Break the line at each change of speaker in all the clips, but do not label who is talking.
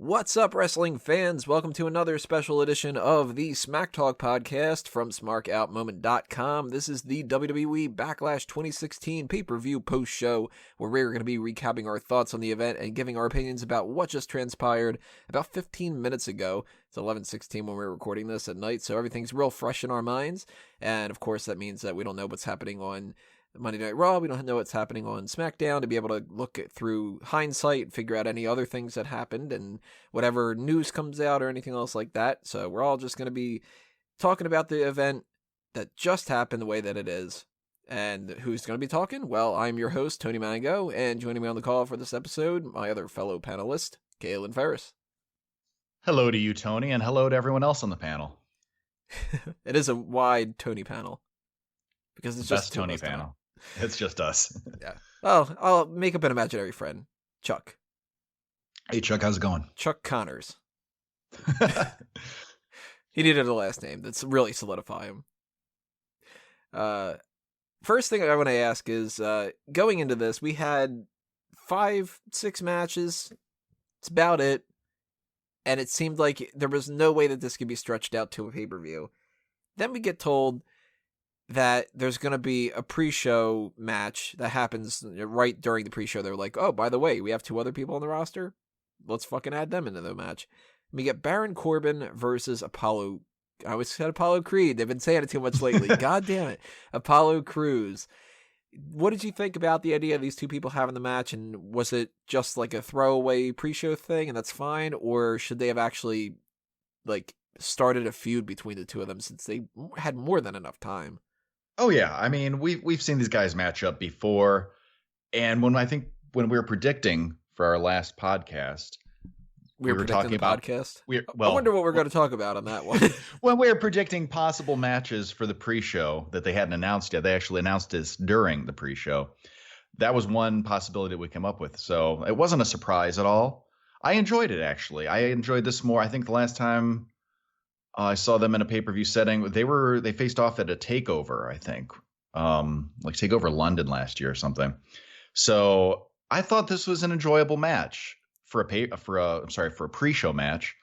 What's up, wrestling fans? Welcome to another special edition of the Smack Talk podcast from SmarkOutMoment.com. This is the WWE Backlash 2016 pay-per-view post-show, where we're going to be recapping our thoughts on the event and giving our opinions about what just transpired about 15 minutes ago. It's 11:16 when we're recording this at night, so everything's real fresh in our minds. And, of course, that means that we don't know what's happening on Monday Night Raw. We don't know what's happening on SmackDown to be able to look at through hindsight and figure out any other things that happened and whatever news comes out or anything else like that. So we're all just going to be talking about the event that just happened the way that it is. And who's going to be talking? Well, I'm your host, Tony Mango, and joining me on the call for this episode, my other fellow panelist, Kaylin Ferris.
Hello to you, Tony, and hello to everyone else on the panel.
It is a wide Tony panel. Because it's just
Tony panel. It's just us.
Yeah. Well, I'll make up an imaginary friend. Chuck.
Hey, Chuck, how's it going?
Chuck Connors. He needed a last name that's really solidify him. First thing I want to ask is, going into this, we had 5-6 matches. It's about it. And it seemed like there was no way that this could be stretched out to a pay-per-view. Then we get told that there's going to be a pre-show match that happens right during the pre-show. They're like, oh, by the way, we have 2 other people on the roster. Let's fucking add them into the match. We get Baron Corbin versus Apollo. I always said Apollo Creed. They've been saying it too much lately. God damn it. Apollo Crews. What did you think about the idea of these 2 people having the match? And was it just like a throwaway pre-show thing and that's fine? Or should they have actually started a feud between the 2 of them since they had more than enough time?
Oh yeah, I mean we've seen these guys match up before, and when we were predicting for our last podcast,
we were talking about podcast. I wonder what we're going to talk about on that one.
When we were predicting possible matches for the pre-show that they hadn't announced yet, they actually announced this during the pre-show. That was one possibility that we came up with, so it wasn't a surprise at all. I enjoyed it actually. I enjoyed this more. I think the last time I saw them in a pay-per-view setting, they faced off at a takeover, I think, like Takeover London last year or something. So I thought this was an enjoyable match for a pre-show match,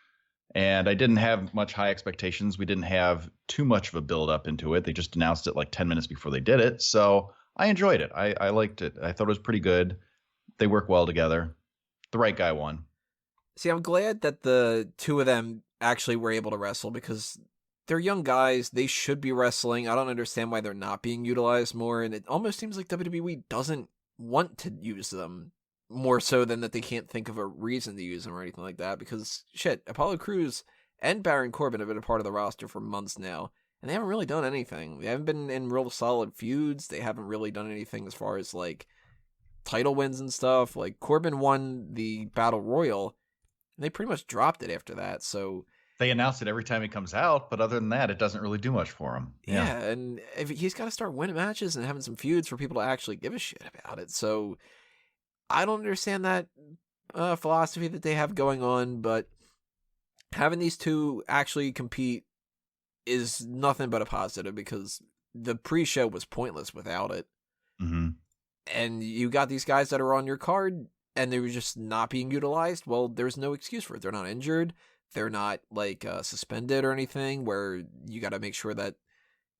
and I didn't have much high expectations. We didn't have too much of a build up into it. They just announced it like 10 minutes before they did it, so I enjoyed it. I liked it. I thought it was pretty good. They work well together. The right guy won.
See, I'm glad that the 2 of them actually were able to wrestle because they're young guys. They should be wrestling. I don't understand why they're not being utilized more. And it almost seems like WWE doesn't want to use them more so than that they can't think of a reason to use them or anything like that. Because shit, Apollo Crews and Baron Corbin have been a part of the roster for months now. And they haven't really done anything. They haven't been in real solid feuds. They haven't really done anything as far as like title wins and stuff. Like Corbin won the Battle Royal. They pretty much dropped it after that, so
they announce it every time he comes out, but other than that, it doesn't really do much for him.
Yeah, and he's got to start winning matches and having some feuds for people to actually give a shit about it. So I don't understand that philosophy that they have going on, but having these 2 actually compete is nothing but a positive because the pre-show was pointless without it.
Mm-hmm.
And you got these guys that are on your card, and they were just not being utilized. Well, there's no excuse for it. They're not injured. They're not suspended or anything where you got to make sure that,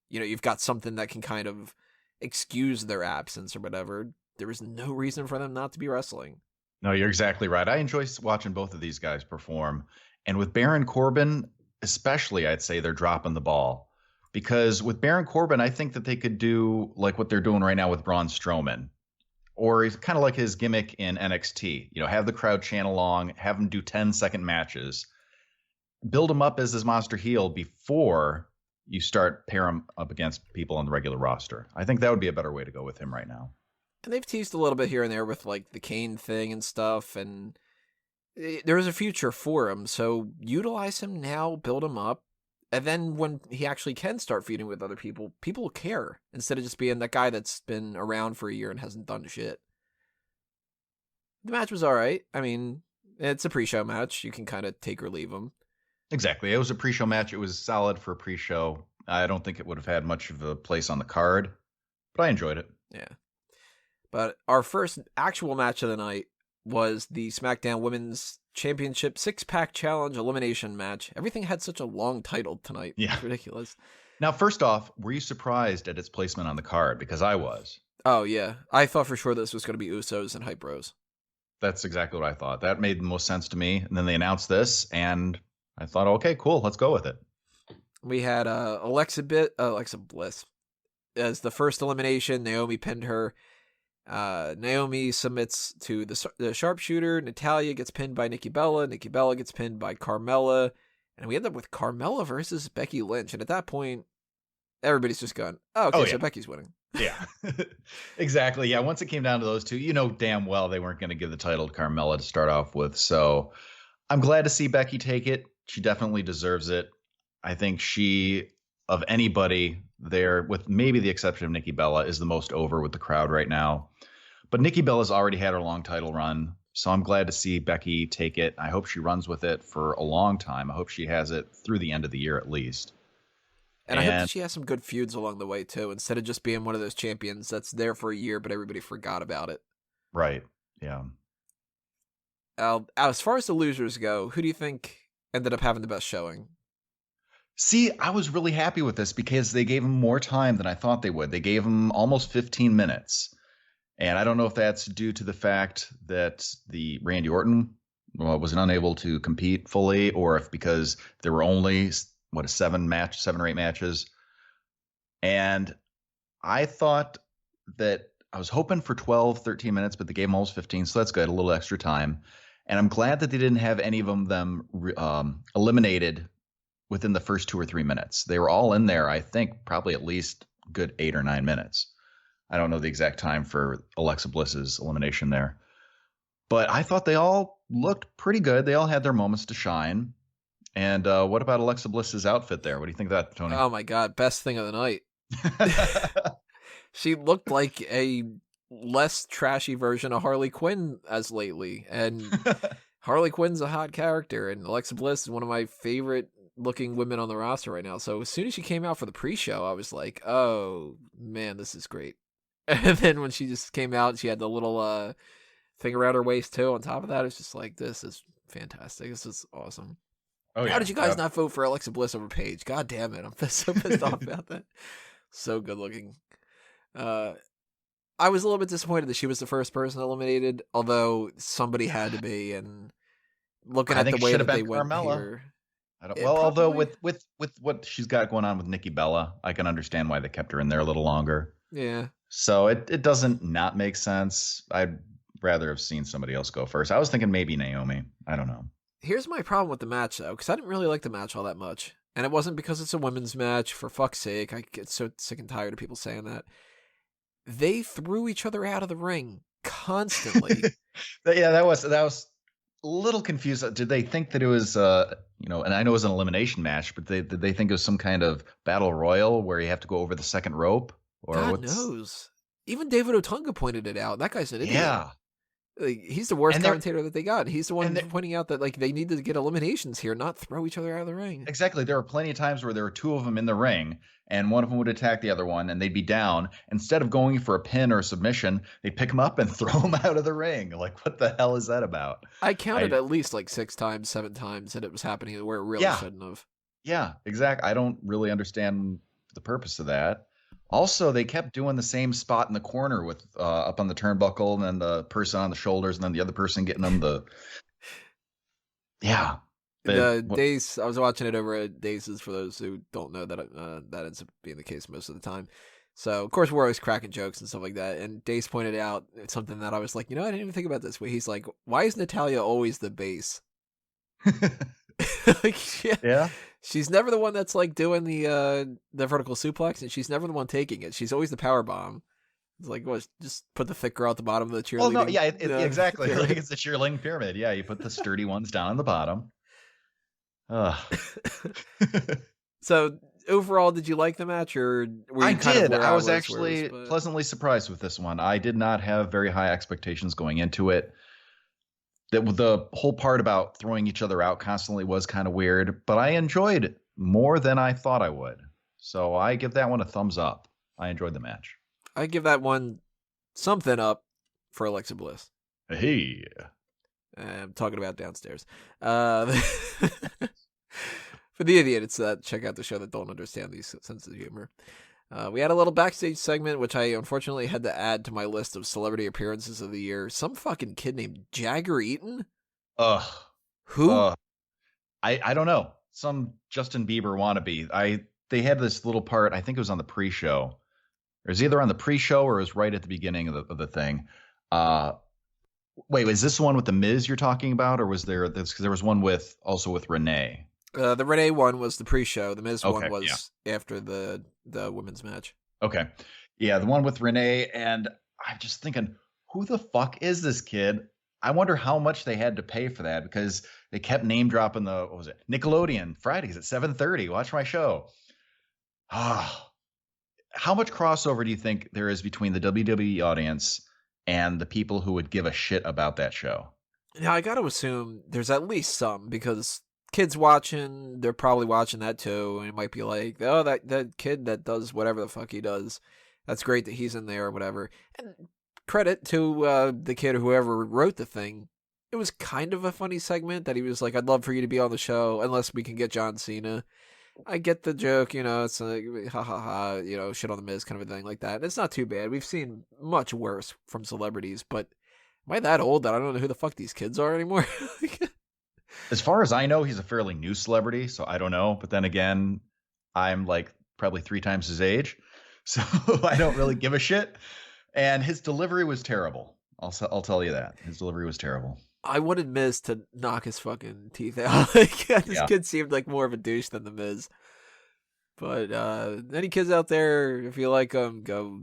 you've got something that can kind of excuse their absence or whatever. There is no reason for them not to be wrestling.
No, you're exactly right. I enjoy watching both of these guys perform. And with Baron Corbin, especially, I'd say they're dropping the ball. Because with Baron Corbin, I think that they could do like what they're doing right now with Braun Strowman. Or he's kind of like his gimmick in NXT, have the crowd chant along, have him do 10-second matches, build him up as this monster heel before you start pair him up against people on the regular roster. I think that would be a better way to go with him right now.
And they've teased a little bit here and there with like the Kane thing and stuff, and there is a future for him. So utilize him now, build him up. And then when he actually can start feuding with other people, people will care instead of just being that guy that's been around for a year and hasn't done shit. The match was all right. I mean, it's a pre-show match. You can kind of take or leave them.
Exactly. It was a pre-show match. It was solid for a pre-show. I don't think it would have had much of a place on the card, but I enjoyed it.
Yeah. But our first actual match of the night was the SmackDown Women's Championship 6-pack challenge elimination match. Everything had such a long title tonight.
Yeah.
It's ridiculous.
Now, first off, were you surprised at its placement on the card? Because I was.
Oh, yeah. I thought for sure this was going to be Usos and Hype Bros.
That's exactly what I thought. That made the most sense to me. And then they announced this, and I thought, okay, cool, let's go with it.
We had Alexa Bliss as the first elimination. Naomi pinned her. Naomi submits to the sharpshooter. Natalya gets pinned by Nikki Bella. Nikki Bella gets pinned by Carmella. And we end up with Carmella versus Becky Lynch. And at that point, everybody's just going, oh, okay, so Becky's winning.
Yeah, exactly. Yeah, once it came down to those two, you know damn well they weren't going to give the title to Carmella to start off with. So I'm glad to see Becky take it. She definitely deserves it. I think she, of anybody there, with maybe the exception of Nikki Bella, is the most over with the crowd right now. But Nikki Bella's already had her long title run, so I'm glad to see Becky take it. I hope she runs with it for a long time. I hope she has it through the end of the year at least.
And I hope that she has some good feuds along the way, too, instead of just being one of those champions that's there for a year, but everybody forgot about it.
Right, yeah.
As far as the losers go, who do you think ended up having the best showing?
See, I was really happy with this because they gave him more time than I thought they would. They gave him almost 15 minutes. And I don't know if that's due to the fact that the Randy Orton was unable to compete fully, or if because there were only, 7 or 8 matches. And I thought that I was hoping for 12, 13 minutes, but they gave him almost 15. So that's good. A little extra time. And I'm glad that they didn't have any of them eliminated within the first 2 or 3 minutes. They were all in there, I think, probably at least good 8 or 9 minutes. I don't know the exact time for Alexa Bliss's elimination there. But I thought they all looked pretty good. They all had their moments to shine. And what about Alexa Bliss's outfit there? What do you think of that, Tony?
Oh, my God. Best thing of the night. She looked like a less trashy version of Harley Quinn as lately. And Harley Quinn's a hot character. And Alexa Bliss is one of my favorite looking women on the roster right now. So as soon as she came out for the pre-show, I was like, oh, man, this is great. And then when she just came out, she had the little thing around her waist, too. On top of that, it's just like, this is fantastic. This is awesome. Oh, yeah. How did you guys not vote for Alexa Bliss over Paige? God damn it. I'm so pissed off about that. So good looking. I was a little bit disappointed that she was the first person eliminated, although somebody had to be. And looking at the way that they went here.
Although with what she's got going on with Nikki Bella, I can understand why they kept her in there a little longer.
Yeah.
So it doesn't not make sense. I'd rather have seen somebody else go first. I was thinking maybe Naomi. I don't know.
Here's my problem with the match, though, because I didn't really like the match all that much. And it wasn't because it's a women's match, for fuck's sake. I get so sick and tired of people saying that. They threw each other out of the ring constantly.
Yeah, that was a little confused. Did they think that it was, and I know it was an elimination match, but did they think it was some kind of battle royal where you have to go over the second rope? Or
God knows. Even David Otunga pointed it out. That guy's an idiot.
Yeah.
He's the worst commentator that they got. He's the one pointing out that they need to get eliminations here, not throw each other out of the ring.
Exactly. There were plenty of times where there were 2 of them in the ring, and one of them would attack the other one, and they'd be down. Instead of going for a pin or a submission, they'd pick them up and throw them out of the ring. Like, what the hell is that about?
I counted at least 6 times, 7 times that it was happening where it really shouldn't have.
Yeah, exactly. I don't really understand the purpose of that. Also, they kept doing the same spot in the corner with up on the turnbuckle, and then the person on the shoulders, and then the other person getting them the. Yeah.
Days. I was watching it over at Days'. For those who don't know, that ends up being the case most of the time. So of course we're always cracking jokes and stuff like that. And Days pointed out something that I was like, I didn't even think about this. Where he's like, why is Natalya always the base? Yeah. She's never the one that's doing the vertical suplex, and she's never the one taking it. She's always the power bomb. It's like, just put the thick girl at the bottom of the cheerleading.
Well, no, yeah, exactly. It's the cheerleading pyramid. Yeah, you put the sturdy ones down on the bottom.
So overall, did you like the match, or were you
I was actually pleasantly surprised with this one. I did not have very high expectations going into it. The whole part about throwing each other out constantly was kind of weird, but I enjoyed it more than I thought I would. So I give that one a thumbs up. I enjoyed the match.
I give that one something up for Alexa Bliss.
Hey.
I'm talking about downstairs. For the idiots that check out the show that don't understand these senses of humor. We had a little backstage segment, which I unfortunately had to add to my list of celebrity appearances of the year. Some fucking kid named Jagger Eaton?
Ugh.
Who?
I don't know. Some Justin Bieber wannabe. They had this little part, I think it was on the pre-show. It was either on the pre-show or it was right at the beginning of the thing. Wait, was this one with the Miz you're talking about, or was there this? Because there was one with Renee.
The Renee one was the pre-show. The Miz one was after the women's match.
Okay, yeah, the one with Renee, and I'm just thinking, who the fuck is this kid? I wonder how much they had to pay for that, because they kept name dropping what was it? Nickelodeon Fridays at 7:30. Watch my show. How much crossover do you think there is between the WWE audience and the people who would give a shit about that show?
Yeah, I got to assume there's at least some, because kids watching, they're probably watching that too, and it might be like, oh, that kid that does whatever the fuck he does, that's great that he's in there or whatever. And credit to the kid or whoever wrote the thing. It was kind of a funny segment that he was like, I'd love for you to be on the show unless we can get John Cena. I get the joke, it's like, ha ha ha, shit on the Miz kind of a thing like that. And it's not too bad. We've seen much worse from celebrities, but am I that old that I don't know who the fuck these kids are anymore?
As far as I know, he's a fairly new celebrity, so I don't know. But then again, I'm like probably 3 times his age, so I don't really give a shit. And his delivery was terrible. I'll tell you that. His delivery was terrible.
I wanted Miz to knock his fucking teeth out. This kid seemed like more of a douche than the Miz. But any kids out there, if you like him, go,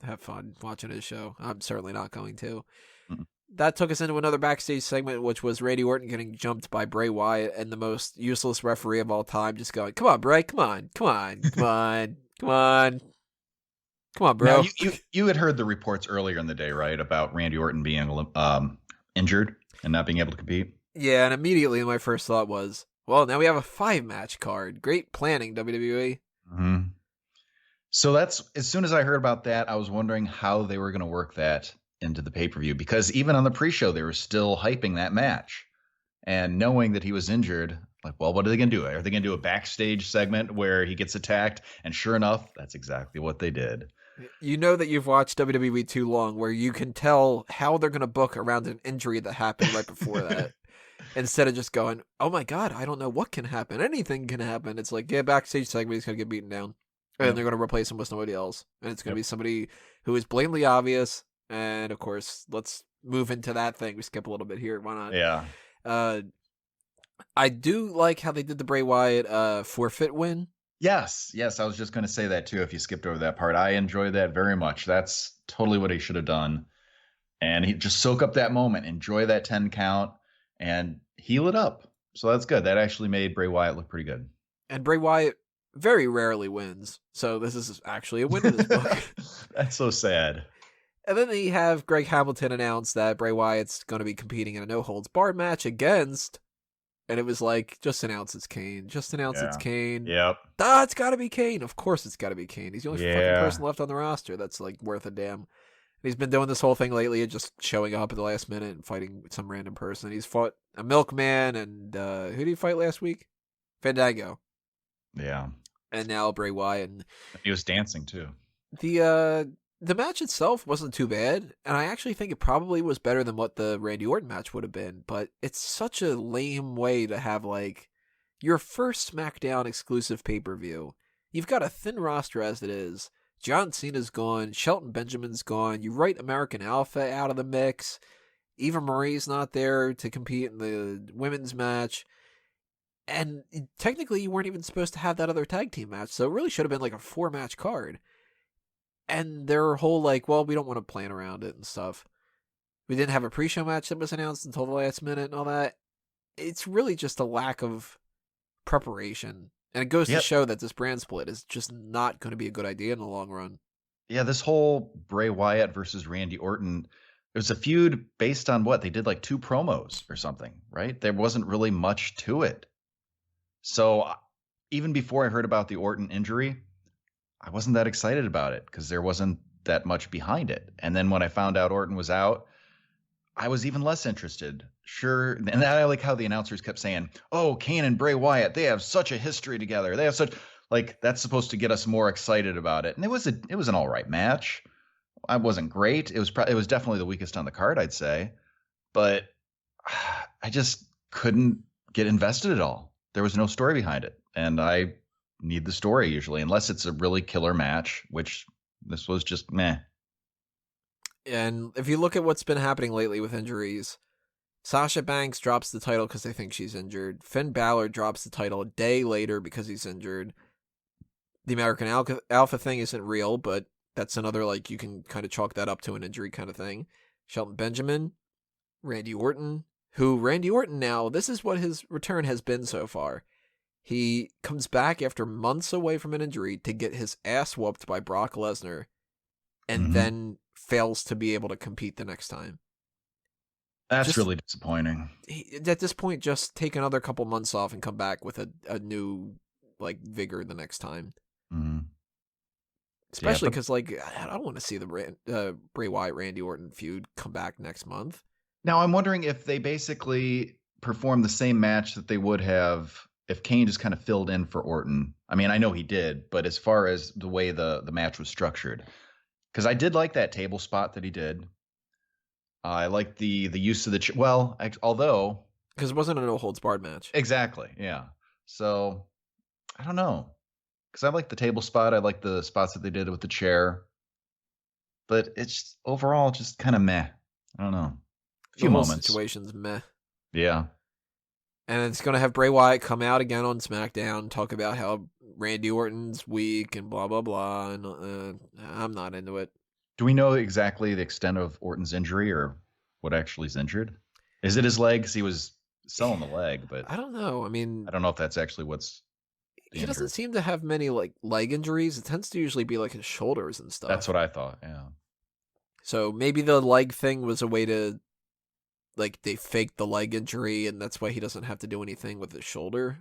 have fun watching his show. I'm certainly not going to. Mm-hmm. That took us into another backstage segment, which was Randy Orton getting jumped by Bray Wyatt and the most useless referee of all time, just going, come on, Bray, come on, bro.
Now, you had heard the reports earlier in the day, right, about Randy Orton being injured and not being able to compete?
Yeah, and immediately my first thought was, well, now we have a 5-match card. Great planning, WWE.
Mm-hmm. So that's, as soon as I heard about that, I was wondering how they were going to work that into the pay-per-view, because even on the pre-show, they were still hyping that match. And knowing that he was injured, like, well, what are they going to do? Are they going to do a backstage segment where he gets attacked? And sure enough, that's exactly what they did.
You know that you've watched WWE too long, where you can tell how they're going to book around an injury that happened right before that. Instead of just going, oh my God, I don't know what can happen. Anything can happen. It's like, yeah, backstage segment, he's going to get beaten down. And they're going to replace him with somebody else. And it's going to be somebody who is blatantly obvious. And of course, let's move into that thing. We skip a little bit here. Why not?
Yeah.
I do like how they did the Bray Wyatt forfeit win.
Yes. I was just going to say that too. If you skipped over that part, I enjoy that very much. That's totally what he should have done. And he just soak up that moment, enjoy that 10 count, and heal it up. So that's good. That actually made Bray Wyatt look pretty good.
And Bray Wyatt very rarely wins. So this is actually a win in this book.
That's so sad.
And then they have Greg Hamilton announce that Bray Wyatt's going to be competing in a no-holds-barred match against... And it was like, just announce it's Kane. Just announce it's Kane.
Yep.
It's got to be Kane. Of course it's got to be Kane. He's the only fucking person left on the roster that's like worth a damn. And he's been doing this whole thing lately of just showing up at the last minute and fighting with some random person. He's fought a milkman and who did he fight last week? Fandango.
Yeah.
And now Bray Wyatt. And
he was dancing too.
The match itself wasn't too bad, and I actually think it probably was better than what the Randy Orton match would have been, but it's such a lame way to have, like, your first SmackDown exclusive pay-per-view. You've got a thin roster as it is. John Cena's gone. Shelton Benjamin's gone. You write American Alpha out of the mix. Eva Marie's not there to compete in the women's match. And technically, you weren't even supposed to have that other tag team match, so it really should have been like a 4-match card. And their whole, like, well, we don't want to plan around it and stuff. We didn't have a pre-show match that was announced until the last minute and all that. It's really just a lack of preparation. And it goes to show that this brand split is just not going to be a good idea in the long run.
Yeah, this whole Bray Wyatt versus Randy Orton, it was a feud based on what? They did like 2 promos or something, right? There wasn't really much to it. So even before I heard about the Orton injury, I wasn't that excited about it because there wasn't that much behind it. And then when I found out Orton was out, I was even less interested. Sure. And I like how the announcers kept saying, oh, Kane and Bray Wyatt, they have such a history together. They have such, like, that's supposed to get us more excited about it. And it was an all right match. I wasn't great. It was definitely the weakest on the card, I'd say. But I just couldn't get invested at all. There was no story behind it. And I need the story usually, unless it's a really killer match, which this was just meh.
And if you look at what's been happening lately with injuries, Sasha Banks drops the title because they think she's injured. Finn Balor drops the title a day later because he's injured. The American Alpha thing isn't real, but that's another, like, you can kind of chalk that up to an injury kind of thing. Shelton Benjamin, Randy Orton, now, this is what his return has been so far. He comes back after months away from an injury to get his ass whooped by Brock Lesnar, and then fails to be able to compete the next time.
That's really disappointing.
At this point, just take another couple months off and come back with a new, like, vigor the next time. Especially because, like, I don't want to see the Bray Wyatt Randy Orton feud come back next month.
Now, I'm wondering if they basically perform the same match that they would have if Kane just kind of filled in for Orton. I mean, I know he did, but as far as the way the match was structured, because I did like that table spot that he did. I like the use of the although
because it wasn't a no holds barred match.
Exactly, yeah. So I don't know, because I like the table spot. I like the spots that they did with the chair, but it's overall just kind of meh. I don't know. A few moments,
situations meh.
Yeah.
And it's going to have Bray Wyatt come out again on SmackDown, talk about how Randy Orton's weak and blah, blah, blah. And I'm not into it.
Do we know exactly the extent of Orton's injury or what actually is injured? Is it his leg? Because he was selling the leg, but
I don't know. I mean,
I don't know if that's actually what's
he doesn't seem to have many, like, leg injuries. It tends to usually be like his shoulders and stuff.
That's what I thought, yeah.
So maybe the leg thing was a way to, like, they faked the leg injury, and that's why he doesn't have to do anything with his shoulder.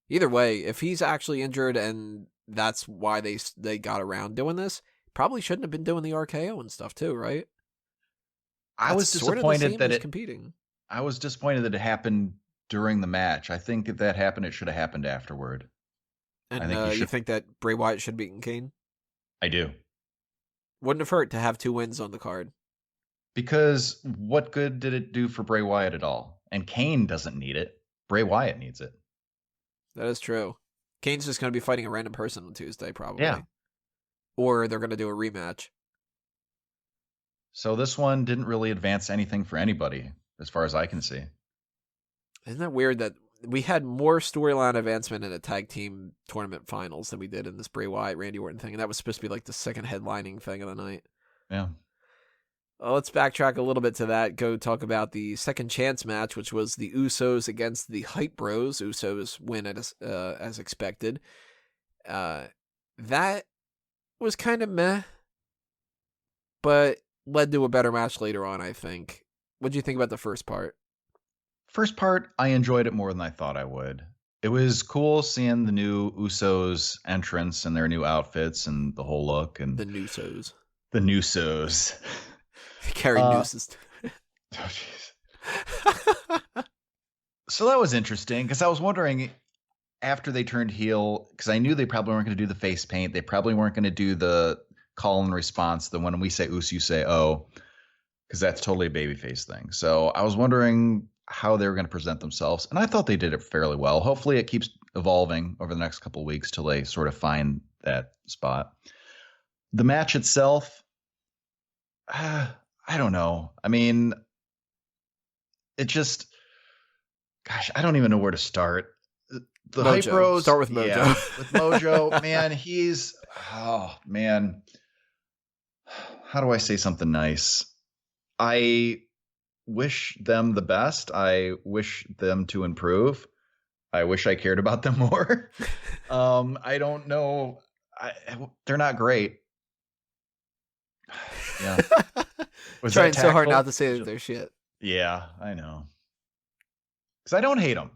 Either way, if he's actually injured and that's why they got around doing this, probably shouldn't have been doing the RKO and stuff too, right?
I was disappointed that
competing.
I was disappointed that it happened during the match. I think if that happened, it should have happened afterward.
And I think you think that Bray Wyatt should have beaten Kane?
I do.
Wouldn't have hurt to have 2 wins on the card.
Because what good did it do for Bray Wyatt at all? And Kane doesn't need it. Bray Wyatt needs it.
That is true. Kane's just going to be fighting a random person on Tuesday, probably.
Yeah.
Or they're going to do a rematch.
So this one didn't really advance anything for anybody, as far as I can see.
Isn't that weird that we had more storyline advancement in a tag team tournament finals than we did in this Bray Wyatt, Randy Orton thing? And that was supposed to be like the second headlining thing of the night.
Yeah.
Let's backtrack a little bit to that. Go talk about the second chance match, which was the Usos against the Hype Bros. Usos win as expected. That was kind of meh, but led to a better match later on, I think. What did you think about the first part?
First part, I enjoyed it more than I thought I would. It was cool seeing the new Usos entrance and their new outfits and the whole look. And
the Noosos.
The Noosos.
Carry nooses.
Oh, jeez. So that was interesting because I was wondering after they turned heel, because I knew they probably weren't going to do the face paint. They probably weren't going to do the call and response. The when we say Us, you say oh, because that's totally a babyface thing. So I was wondering how they were going to present themselves, and I thought they did it fairly well. Hopefully, it keeps evolving over the next couple of weeks till they sort of find that spot. The match itself. I don't know. I mean, it just, gosh, I don't even know where to start. The Hype Bros.
Start with Mojo.
Yeah, with Mojo, man, oh, man. How do I say something nice? I wish them the best. I wish them to improve. I wish I cared about them more. I don't know. They're not great. Yeah.
Trying so hard not to say that they're shit.
Yeah, I know. Because I don't hate them.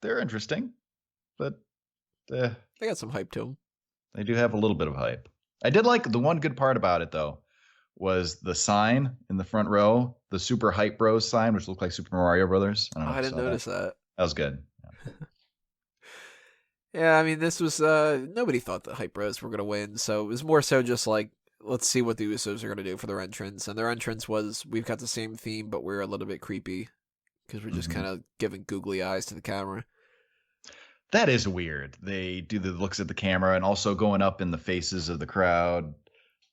They're interesting, but
they got some hype to them.
They do have a little bit of hype. I did like the one good part about it though was the sign in the front row, the Super Hype Bros sign, which looked like Super Mario Brothers. I don't know if
I
you
didn't
saw
notice that.
That was good.
Yeah, I mean, this was, nobody thought the Hype Bros were going to win, so it was more so just like, let's see what the Usos are going to do for their entrance. And their entrance was, we've got the same theme, but we're a little bit creepy because we're just kind of giving googly eyes to the camera.
That is weird. They do the looks at the camera and also going up in the faces of the crowd.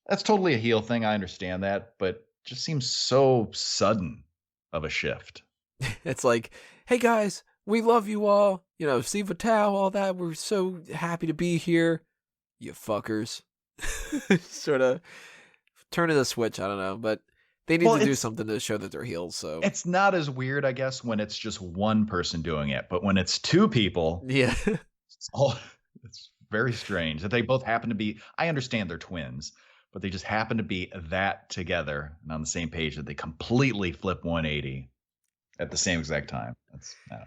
That's totally a heel thing. I understand that, but just seems so sudden of a shift.
It's like, hey guys, we love you all. You know, Steve Vitale, all that. We're so happy to be here. You fuckers. Sort of turning the switch. I don't know, but they need to do something to show that they're heels. So
it's not as weird, I guess, when it's just one person doing it, but when it's two people,
yeah,
it's very strange that they both happen to be. I understand they're twins, but they just happen to be that together and on the same page that they completely flip 180 at the same exact time. I don't know.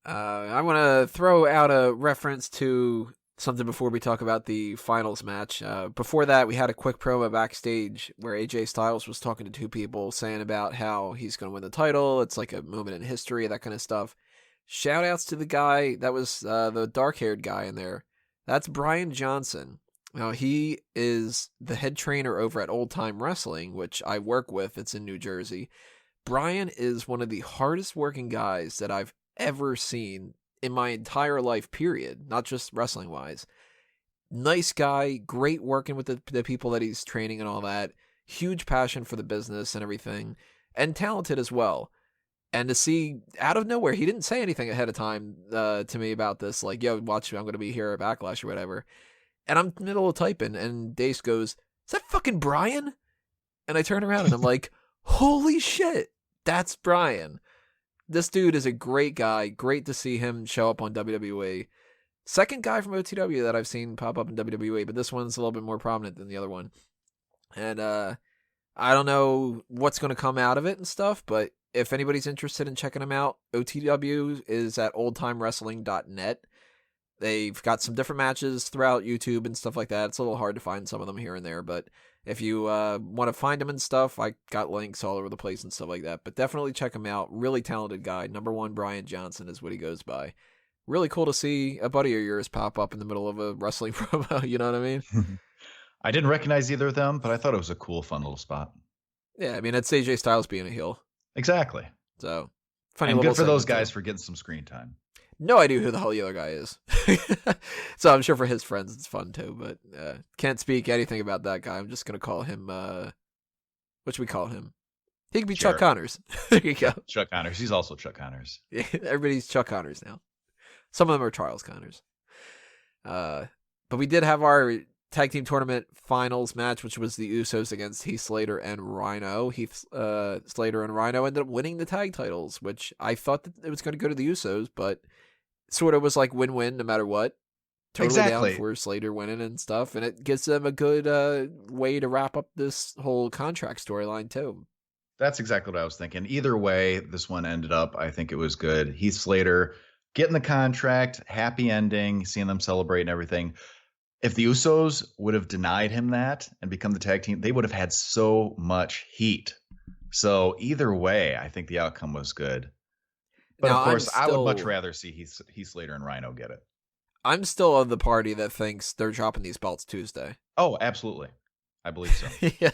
I want to throw out a reference to something before we talk about the finals match. Before that, we had a quick promo backstage where AJ Styles was talking to two people saying about how he's going to win the title. It's like a moment in history, that kind of stuff. Shout outs to the guy that was the dark-haired guy in there. That's Brian Johnson. Now, he is the head trainer over at Old Time Wrestling, which I work with. It's in New Jersey. Brian is one of the hardest working guys that I've ever seen in my entire life, period. Not just wrestling wise. Nice guy, great working with the people that he's training and all that. Huge passion for the business and everything. And talented as well. And to see out of nowhere, he didn't say anything ahead of time to me about this. Like, yo, watch me, I'm going to be here at Backlash or whatever. And I'm in the middle of typing and Dace goes, is that fucking Brian? And I turn around and I'm like, holy shit, that's Brian. This dude is a great guy. Great to see him show up on WWE. Second guy from OTW that I've seen pop up in WWE, but this one's a little bit more prominent than the other one. And I don't know what's going to come out of it and stuff, but if anybody's interested in checking them out, OTW is at oldtimewrestling.net. They've got some different matches throughout YouTube and stuff like that. It's a little hard to find some of them here and there, but if you want to find them and stuff, I got links all over the place and stuff like that. But definitely check him out. Really talented guy. Number one, Brian Johnson is what he goes by. Really cool to see a buddy of yours pop up in the middle of a wrestling promo. You know what I mean?
I didn't recognize either of them, but I thought it was a cool, fun little spot.
Yeah, I mean, it's AJ Styles being a heel.
Exactly.
So, funny.
And good for those guys for getting some screen time.
No idea who the hell the other guy is. So I'm sure for his friends it's fun too, but can't speak anything about that guy. I'm just going to call him, what should we call him? He could be Chuck Connors. There you go.
Chuck Connors. He's also Chuck Connors.
Yeah, everybody's Chuck Connors now. Some of them are Charles Connors. But we did have our tag team tournament finals match, which was the Usos against Heath Slater and Rhyno. Heath Slater and Rhyno ended up winning the tag titles, which I thought that it was going to go to the Usos, but sort of was like win-win no matter what. Totally down for Slater winning and stuff, and it gives them a good way to wrap up this whole contract storyline too.
That's exactly what I was thinking. Either way, this one ended up, I think it was good. Heath Slater getting the contract, happy ending, seeing them celebrate and everything. If the Usos would have denied him that and become the tag team, they would have had so much heat. So either way, I think the outcome was good. But now, of course, I would much rather see Heath Slater and Rhyno get it.
I'm still of the party that thinks they're dropping these belts Tuesday.
Oh, absolutely. I believe so.
Yeah,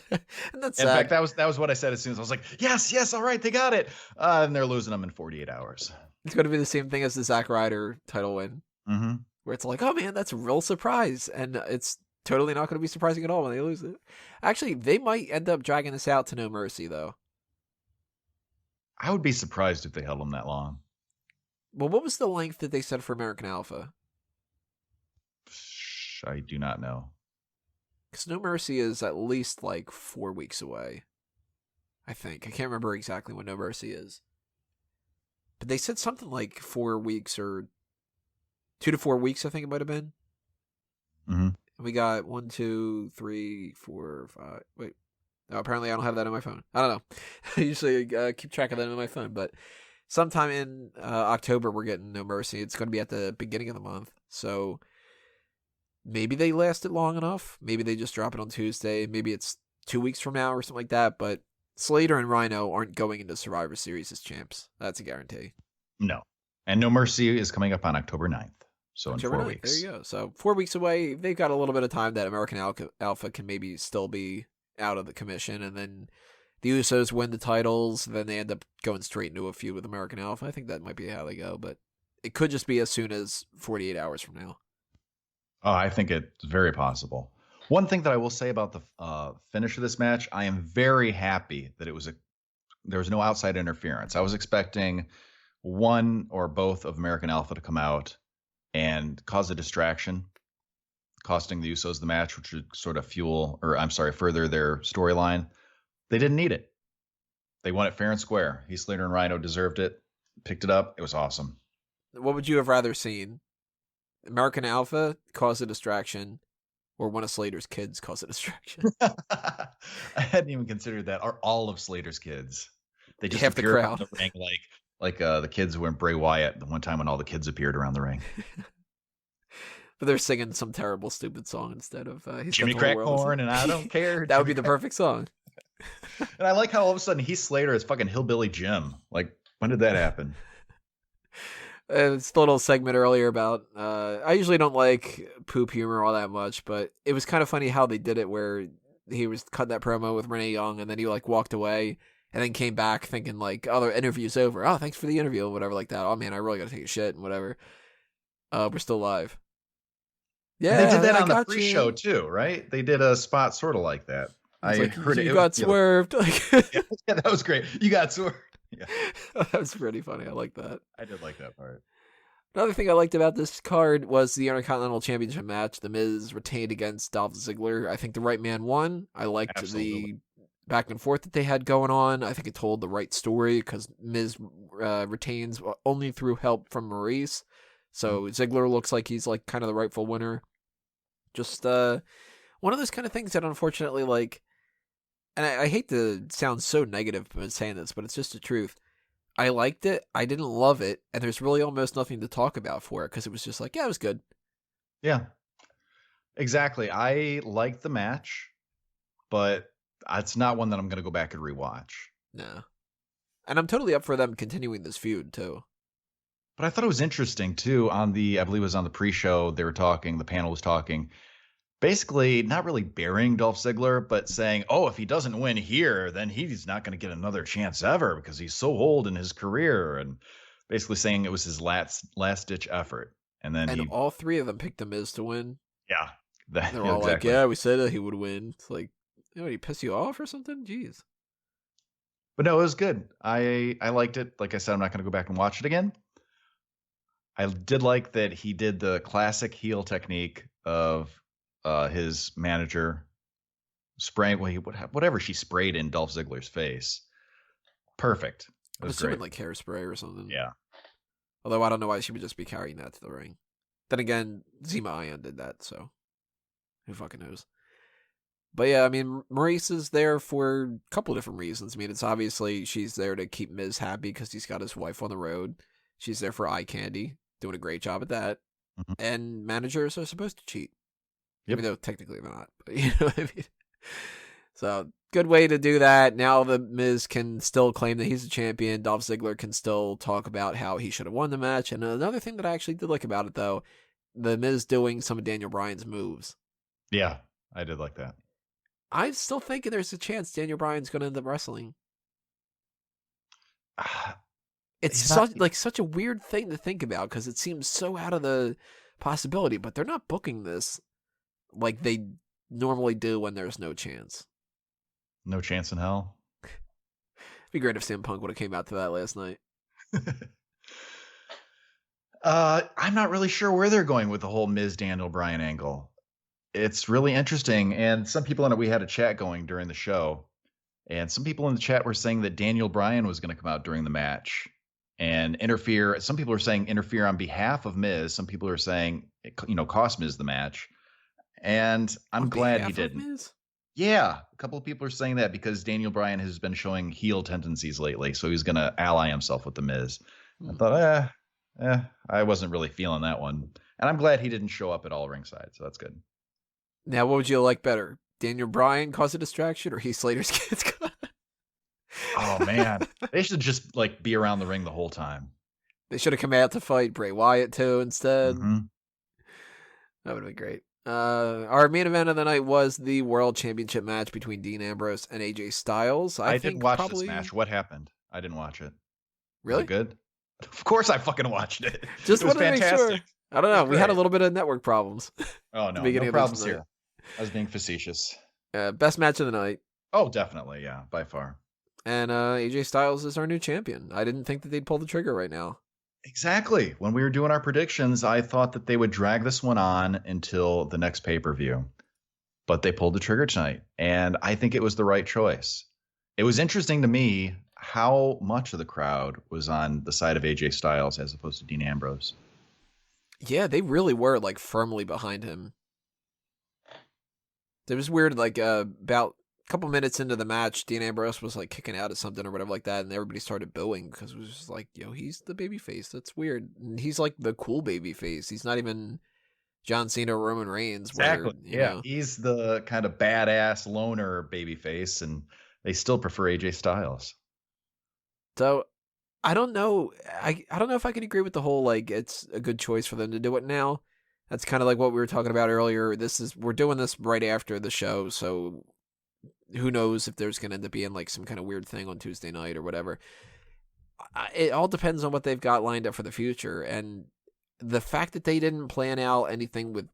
and that's
in fact, that was what I said as soon as I was like, yes, all right, they got it. And they're losing them in 48 hours.
It's going to be the same thing as the Zack Ryder title win.
Mm-hmm.
Where it's like, oh man, that's a real surprise. And it's totally not going to be surprising at all when they lose it. Actually, they might end up dragging this out to No Mercy, though.
I would be surprised if they held them that long.
Well, what was the length that they said for American Alpha?
I do not know.
Because No Mercy is at least like 4 weeks away. I think. I can't remember exactly when No Mercy is. But they said something like 4 weeks or 2 to 4 weeks, I think it might have been.
Mm-hmm.
We got 1, 2, 3, 4, 5. Wait. No, apparently I don't have that on my phone. I don't know. I usually keep track of that on my phone. But sometime in October, we're getting No Mercy. It's going to be at the beginning of the month. So maybe they lasted long enough. Maybe they just drop it on Tuesday. Maybe it's 2 weeks from now or something like that. But Slater and Rhyno aren't going into Survivor Series as champs. That's a guarantee.
No. And No Mercy is coming up on October 9th. So
October
in 4
9th,
weeks.
there you go. So 4 weeks away. They've got a little bit of time that American Alpha can maybe still be out of the commission. And then the Usos win the titles. Then they end up going straight into a feud with American Alpha. I think that might be how they go. But it could just be as soon as 48 hours from now.
Oh, I think it's very possible. One thing that I will say about the finish of this match, I am very happy that there was no outside interference. I was expecting one or both of American Alpha to come out and cause a distraction, costing the Usos the match, which would sort of further their storyline. They didn't need it. They won it fair and square. Heath, Slater, and Rhyno deserved it, picked it up. It was awesome.
What would you have rather seen? American Alpha cause a distraction, or one of Slater's kids cause a distraction?
I hadn't even considered that. Or all of Slater's kids. They just
half the
appear
crowd.
around the ring like the kids when Bray Wyatt, the one time when all the kids appeared around the ring.
But they're singing some terrible, stupid song instead of
Jimmy Crack Corn and I Don't Care.
That would be the perfect song.
And I like how all of a sudden Heath Slater is fucking Hillbilly Jim. Like, when did that happen?
It's a little segment earlier about I usually don't like poop humor all that much, but it was kind of funny how they did it where he was cutting that promo with Renee Young and then he like walked away and then came back thinking like, oh, the interview's over. Oh, thanks for the interview, whatever like that. Oh man, I really gotta take a shit and whatever. We're still live. Yeah,
and they did that on the pre-show too, right? They did a spot sort of like that. I
like,
heard
you got swerved.
Yeah, that was great. You got swerved. Yeah.
That was pretty funny. I like that.
I did like that part.
Another thing I liked about this card was the Intercontinental Championship match. The Miz retained against Dolph Ziggler. I think the right man won. I liked the back and forth that they had going on. I think it told the right story because Miz retains only through help from Maurice. So Ziggler looks like he's like kind of the rightful winner. Just one of those kind of things that unfortunately like, and I hate to sound so negative when saying this, but it's just the truth. I liked it. I didn't love it. And there's really almost nothing to talk about for it because it was just like, yeah, it was good.
Yeah, exactly. I liked the match, but it's not one that I'm going to go back and rewatch.
No. And I'm totally up for them continuing this feud too.
But I thought it was interesting too I believe it was on the pre-show, they were talking, the panel was talking, basically not really burying Dolph Ziggler, but saying, oh, if he doesn't win here, then he's not going to get another chance ever because he's so old in his career. And basically saying it was his last ditch effort. And then
all three of them picked the Miz to win.
Yeah.
They're all like, yeah, we said that he would win. It's like, did he piss you off or something? Jeez.
But no, it was good. I liked it. Like I said, I'm not going to go back and watch it again. I did like that he did the classic heel technique of his manager spraying whatever she sprayed in Dolph Ziggler's face. Perfect.
I'm assuming like hairspray or something.
Yeah.
Although I don't know why she would just be carrying that to the ring. Then again, Zima Ion did that, so who fucking knows. But yeah, I mean, Maurice is there for a couple of different reasons. I mean, it's obviously she's there to keep Miz happy because he's got his wife on the road. She's there for eye candy, doing a great job at that.
Mm-hmm.
And managers are supposed to cheat.
Yep.
Even though technically they're not. But you know what I mean? So, good way to do that. Now the Miz can still claim that he's a champion. Dolph Ziggler can still talk about how he should have won the match. And another thing that I actually did like about it, though, the Miz doing some of Daniel Bryan's moves.
Yeah, I did like that.
I'm still thinking there's a chance Daniel Bryan's going to end up wrestling. It's such a weird thing to think about because it seems so out of the possibility, but they're not booking this like they normally do when there's no chance.
No chance in hell.
It'd be great if CM Punk would have came out to that last night.
I'm not really sure where they're going with the whole Miz Daniel Bryan angle. It's really interesting, and some people in it, we had a chat going during the show, and some people in the chat were saying that Daniel Bryan was going to come out during the match and interfere. Some people are saying interfere on behalf of Miz. Some people are saying, cost Miz the match. And I'm glad he didn't. Yeah, a couple of people are saying that because Daniel Bryan has been showing heel tendencies lately, so he's going to ally himself with the Miz. I thought, I wasn't really feeling that one. And I'm glad he didn't show up at all ringside, so that's good.
Now, what would you like better? Daniel Bryan cause a distraction or Heath Slater's gets cut.
Oh man, they should just like be around the ring the whole time.
They should have come out to fight Bray Wyatt too instead.
Mm-hmm.
That would have been great. Our main event of the night was the World Championship match between Dean Ambrose and AJ Styles.
I didn't watch this match. What happened? I didn't watch it.
Really?
Was it good? Of course I fucking watched it.
Just
it was
wanted to make sure. I don't know. We had a little bit of network problems.
Oh, no. No problems here. I was being facetious.
Best match of the night.
Oh, definitely. Yeah, by far.
And AJ Styles is our new champion. I didn't think that they'd pull the trigger right now.
Exactly. When we were doing our predictions, I thought that they would drag this one on until the next pay-per-view. But they pulled the trigger tonight. And I think it was the right choice. It was interesting to me how much of the crowd was on the side of AJ Styles as opposed to Dean Ambrose.
Yeah, they really were like firmly behind him. It was weird, like about a couple minutes into the match, Dean Ambrose was like kicking out at something or whatever like that, and everybody started booing because it was just like, yo, he's the baby face. That's weird. And he's like the cool baby face. He's not even John Cena or Roman Reigns.
Exactly. Yeah, he's the kind of badass loner baby face, and they still prefer AJ Styles.
So I don't know. I don't know if I can agree with the whole like it's a good choice for them to do it now. That's kind of like what we were talking about earlier. We're doing this right after the show, so who knows if there's going to end up being like some kind of weird thing on Tuesday night or whatever. It all depends on what they've got lined up for the future, and the fact that they didn't plan out anything with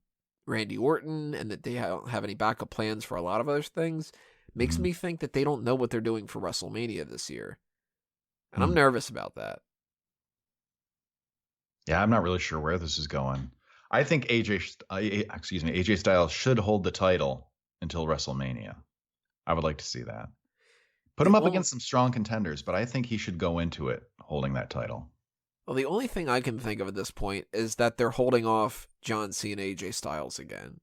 Randy Orton and that they don't have any backup plans for a lot of other things makes me think that they don't know what they're doing for WrestleMania this year. And I'm nervous about that.
Yeah, I'm not really sure where this is going. I think AJ Styles should hold the title until WrestleMania. I would like to see that. Put him up against some strong contenders, but I think he should go into it holding that title.
Well, the only thing I can think of at this point is that they're holding off John Cena, AJ Styles again.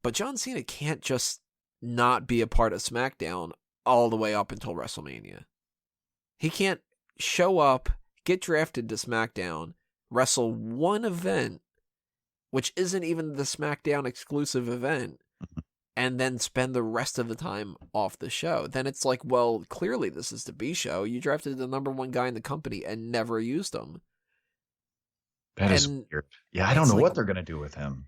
But John Cena can't just not be a part of SmackDown all the way up until WrestleMania. He can't show up, get drafted to SmackDown, wrestle one event, which isn't even the SmackDown exclusive event, and then spend the rest of the time off the show. Then it's like, well, clearly this is the B show. You drafted the number one guy in the company and never used him.
That is weird. Yeah, I don't know what they're going to do with him.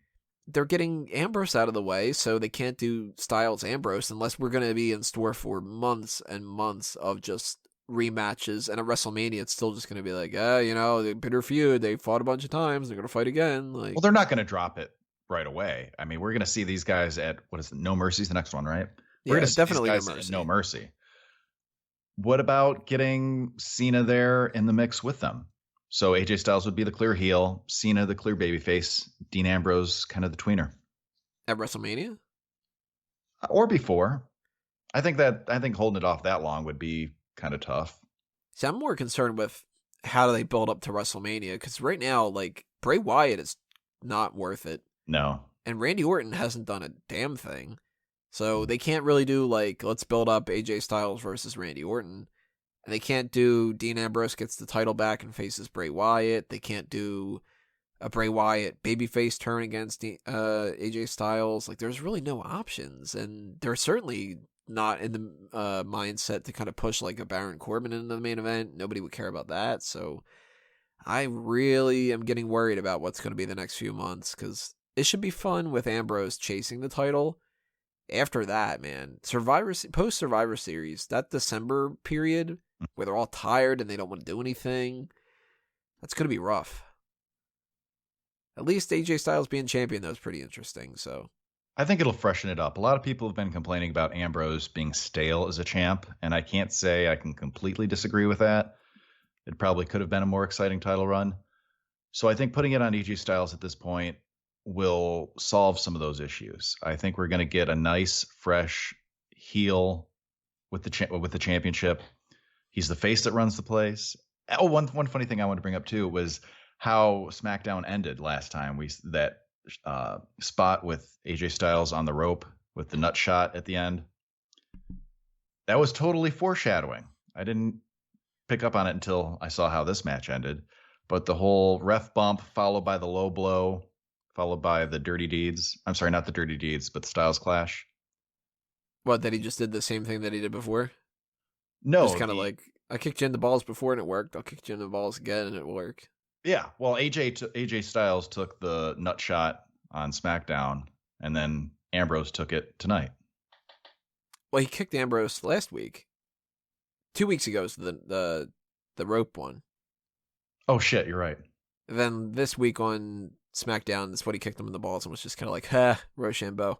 They're getting Ambrose out of the way, so they can't do Styles Ambrose unless we're going to be in store for months and months of just rematches. And at WrestleMania, it's still just going to be like, the bitter feud. They fought a bunch of times. They're going to fight again. Like,
well, they're not going to drop it right away. I mean, we're going to see these guys at, what is it, No Mercy's the next one, right? We're going to
definitely
see these guys at No Mercy. What about getting Cena there in the mix with them? So AJ Styles would be the clear heel, Cena the clear babyface, Dean Ambrose kind of the tweener.
At WrestleMania?
Or before. I think holding it off that long would be kind of tough.
See, I'm more concerned with how do they build up to WrestleMania, because right now, like, Bray Wyatt is not worth it.
No.
And Randy Orton hasn't done a damn thing. So they can't really do, like, let's build up AJ Styles versus Randy Orton. And they can't do Dean Ambrose gets the title back and faces Bray Wyatt. They can't do a Bray Wyatt babyface turn against AJ Styles. Like, there's really no options. And they're certainly not in the mindset to kind of push, like, a Baron Corbin into the main event. Nobody would care about that. So I really am getting worried about what's going to be the next few months, because it should be fun with Ambrose chasing the title. After that, man, post Survivor Series, that December period where they're all tired and they don't want to do anything, that's going to be rough. At least AJ Styles being champion, that was pretty interesting. So
I think it'll freshen it up. A lot of people have been complaining about Ambrose being stale as a champ, and I can't say I can completely disagree with that. It probably could have been a more exciting title run. So I think putting it on AJ Styles at this point will solve some of those issues. I think we're going to get a nice, fresh heel with the championship. He's the face that runs the place. Oh, one funny thing I want to bring up too was how SmackDown ended last time. That spot with AJ Styles on the rope with the nut shot at the end. That was totally foreshadowing. I didn't pick up on it until I saw how this match ended. But the whole ref bump followed by the low blow, followed by the dirty deeds. I'm sorry, not the dirty deeds, but the Styles Clash.
What, that he just did the same thing that he did before?
No,
just kind of like, I kicked you in the balls before and it worked. I'll kick you in the balls again and it will work.
Yeah, well, AJ Styles took the nut shot on SmackDown, and then Ambrose took it tonight.
Well, he kicked Ambrose last week. 2 weeks ago was the rope one.
Oh shit, you're right.
And then this week on SmackDown, that's what he kicked him in the balls and was just kind of like, ha, Rochambeau.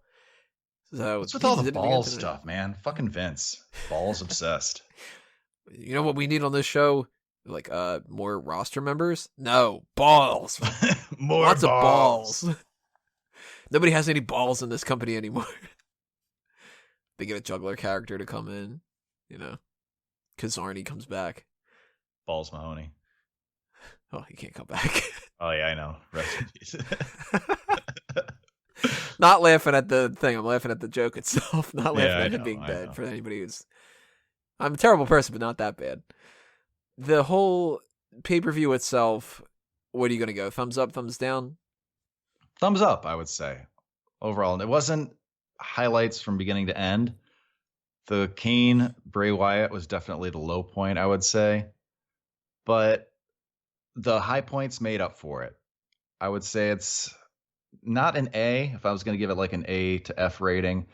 So
what's with all the balls stuff, man? Fucking Vince, balls obsessed.
You know what we need on this show? Like, more roster members? No, balls.
More
Lots balls. Of balls. Nobody has any balls in this company anymore. They get a juggler character to come in, you know, because Arnie comes back.
Balls Mahoney.
Oh, he can't come back.
Oh yeah, I know. Rest in peace.
Not laughing at the thing. I'm laughing at the joke itself. Not laughing at him being
I
dead.
know.
For anybody who's, I'm a terrible person, but not that bad. The whole pay-per-view itself. What are you gonna go? Thumbs up, thumbs down?
Thumbs up, I would say. Overall, and it wasn't highlights from beginning to end. The Kane Bray Wyatt was definitely the low point, I would say, but the high points made up for it. I would say it's not an A. If I was going to give it like an A to F rating,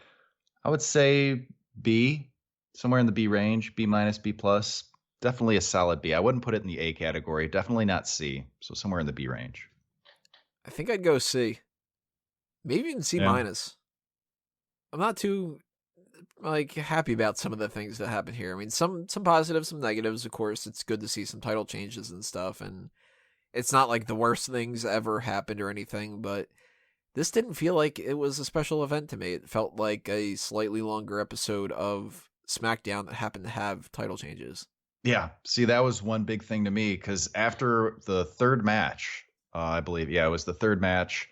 I would say B, somewhere in the B range, B minus, B plus. Definitely a solid B. I wouldn't put it in the A category. Definitely not C. So somewhere in the B range.
I think I'd go C. Maybe even C minus. I'm not too happy about some of the things that happen here. I mean, some positives, some negatives. Of course, it's good to see some title changes and stuff, and it's not like the worst things ever happened or anything. But this didn't feel like it was a special event to me. It felt like a slightly longer episode of SmackDown that happened to have title changes.
Yeah, see, that was one big thing to me because after the third match, I believe, it was the third match,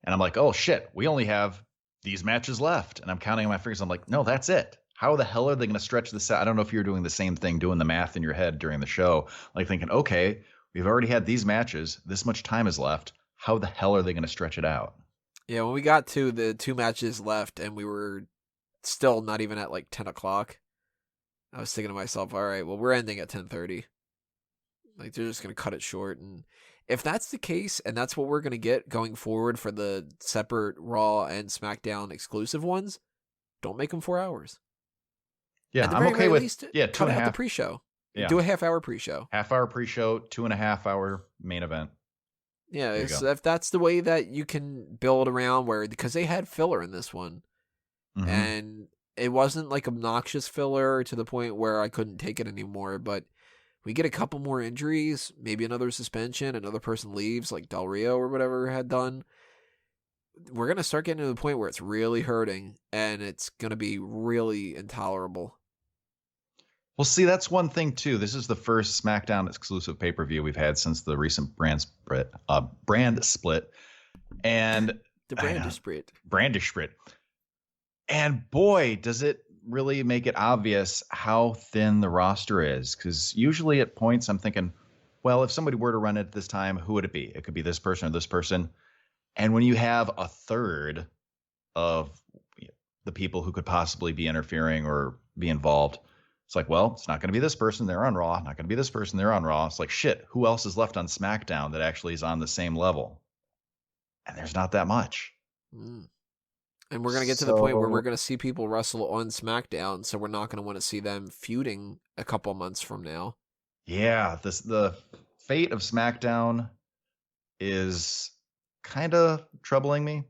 and I'm like, oh shit, we only have these matches left, and I'm counting on my fingers. I'm like, no, that's it. How the hell are they going to stretch this out? I don't know if you're doing the same thing, doing the math in your head during the show, like thinking, okay, we've already had these matches, this much time is left. How the hell are they going to stretch it out?
Yeah, when we got to the 2 matches left, and we were still not even at like 10 o'clock. I was thinking to myself, all right, well, we're ending at 10:30. Like, they're just going to cut it short. And if that's the case, and that's what we're going to get going forward for the separate Raw and SmackDown exclusive ones, don't make them 4 hours.
Yeah, I'm okay with
least,
2.5.
Cut out the pre-show.
Yeah.
Do a half-hour pre-show.
Half-hour pre-show, 2.5-hour main event.
Yeah, if that's the way that you can build around because they had filler in this one.
Mm-hmm.
And it wasn't like obnoxious filler to the point where I couldn't take it anymore, but we get a couple more injuries, maybe another suspension, another person leaves like Del Rio or whatever had done. We're going to start getting to the point where it's really hurting and it's going to be really intolerable.
Well, see, that's one thing too. This is the first SmackDown exclusive pay-per-view we've had since the recent brand split. And
the
Brandish split. And boy, does it really make it obvious how thin the roster is. Because usually at points I'm thinking, well, if somebody were to run it at this time, who would it be? It could be this person or this person. And when you have a third of the people who could possibly be interfering or be involved, it's like, well, it's not going to be this person. They're on Raw. Not going to be this person. They're on Raw. It's like, shit, who else is left on SmackDown that actually is on the same level? And there's not that much.
And we're going to get to the point where we're going to see people wrestle on SmackDown, so we're not going to want to see them feuding a couple months from now.
Yeah, the fate of SmackDown is kind of troubling me,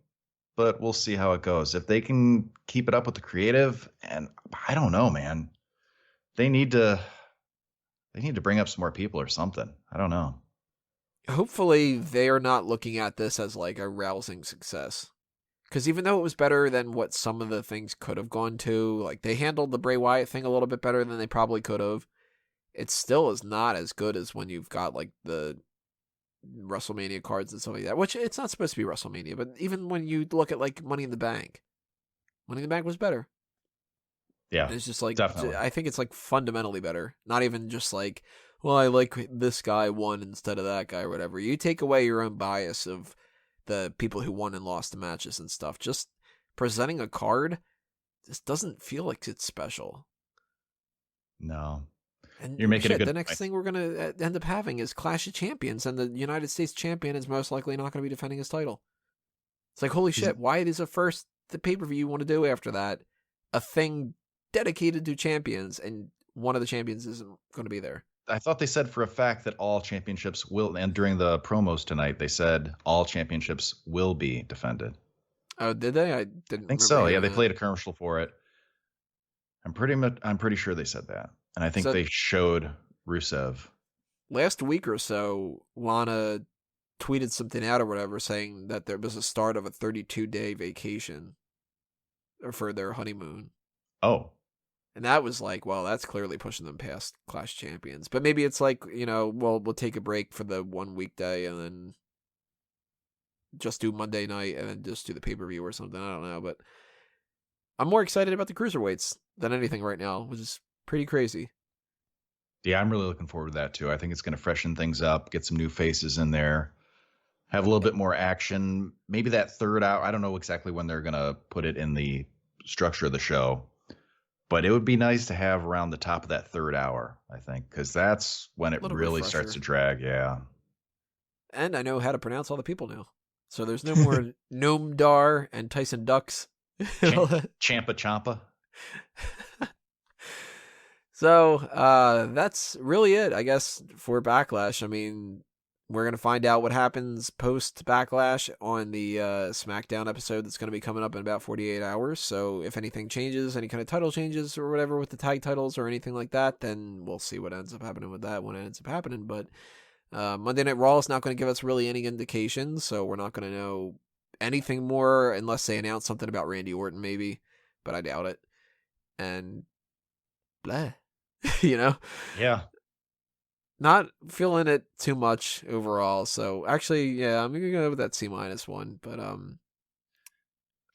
but we'll see how it goes. If they can keep it up with the creative, and I don't know, man. They need to bring up some more people or something. I don't know.
Hopefully they are not looking at this as like a rousing success. Because even though it was better than what some of the things could have gone to, like they handled the Bray Wyatt thing a little bit better than they probably could have, it still is not as good as when you've got like the WrestleMania cards and stuff like that, which it's not supposed to be WrestleMania, but even when you look at like Money in the Bank was better.
Yeah,
and it's just like,
definitely.
I think it's like fundamentally better. Not even just like, well, I like this guy won instead of that guy or whatever. You take away your own bias of the people who won and lost the matches and stuff. Just presenting a card this doesn't feel like it's special.
No.
And
You're making a good
the next
point.
thing we're going to end up having is Clash of Champions, and the United States champion is most likely not going to be defending his title. It's like, holy shit, why is the pay-per-view you want to do after that a thing dedicated to champions, and one of the champions isn't going to be there?
I thought they said for a fact that all championships will, and during the promos tonight, they said all championships will be defended.
Oh, did they? I
think so. Yeah, they played a commercial for it. I'm pretty sure they said that. And I think they showed Rusev.
Last week or so, Lana tweeted something out or whatever saying that there was a start of a 32-day vacation for their honeymoon.
Oh.
And that was like, well, that's clearly pushing them past Clash Champions. But maybe it's like, we'll take a break for the 1 weekday and then just do Monday night and then just do the pay-per-view or something. I don't know. But I'm more excited about the Cruiserweights than anything right now, which is pretty crazy.
Yeah, I'm really looking forward to that too. I think it's going to freshen things up, get some new faces in there, have a little bit more action. Maybe that third hour. I don't know exactly when they're going to put it in the structure of the show, but it would be nice to have around the top of that third hour, I think, because that's when it really starts to drag. Yeah.
And I know how to pronounce all the people now. So there's no more Noam and Tyson Ducks.
Champa Champa.
So that's really it, I guess, for Backlash. I mean, we're going to find out what happens post-Backlash on the SmackDown episode that's going to be coming up in about 48 hours. So if anything changes, any kind of title changes or whatever with the tag titles or anything like that, then we'll see what ends up happening with that when it ends up happening. But Monday Night Raw is not going to give us really any indications, so we're not going to know anything more unless they announce something about Randy Orton maybe, but I doubt it. And blah.
Yeah,
not feeling it too much overall. So actually, yeah, I'm gonna go with that C-1, but I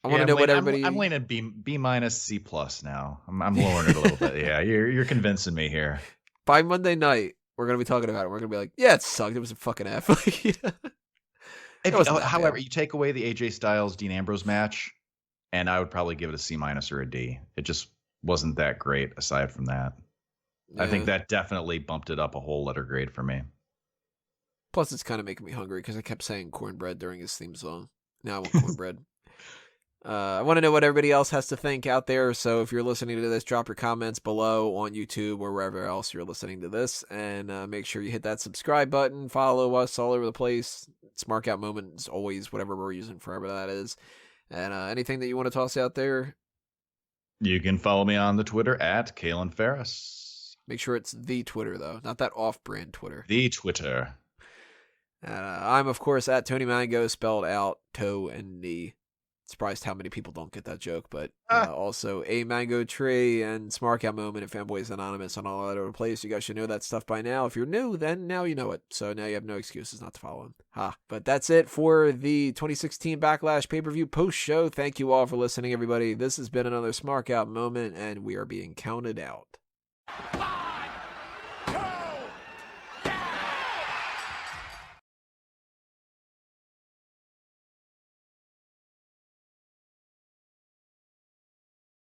want to know what everybody.
I'm leaning B minus C+ now. I'm lowering it a little bit. Yeah, you're convincing me here.
By Monday night, we're gonna be talking about it. We're gonna be like, yeah, it sucked. It was a fucking F.
However, you take away the AJ Styles Dean Ambrose match, and I would probably give it a C- or a D. It just wasn't that great. Aside from that. Yeah. I think that definitely bumped it up a whole letter grade for me.
Plus, it's kind of making me hungry because I kept saying cornbread during his theme song. Now I want cornbread. I want to know what everybody else has to think out there. So if you're listening to this, drop your comments below on YouTube or wherever else you're listening to this. And make sure you hit that subscribe button. Follow us all over the place. Smark Out Moment is always whatever we're using, forever that is. And anything that you want to toss out there?
You can follow me on the Twitter at Kalen Ferris.
Make sure it's the Twitter, though, not that off-brand Twitter.
The Twitter.
I'm, of course, at Tony Mango, spelled out toe and knee. Surprised how many people don't get that joke, but also a Mango Tree and Smark Out Moment and Fanboys Anonymous and all that over the place. You guys should know that stuff by now. If you're new, then now you know it. So now you have no excuses not to follow him. But that's it for the 2016 Backlash pay-per-view post-show. Thank you all for listening, everybody. This has been another Smark Out Moment, and we are being counted out.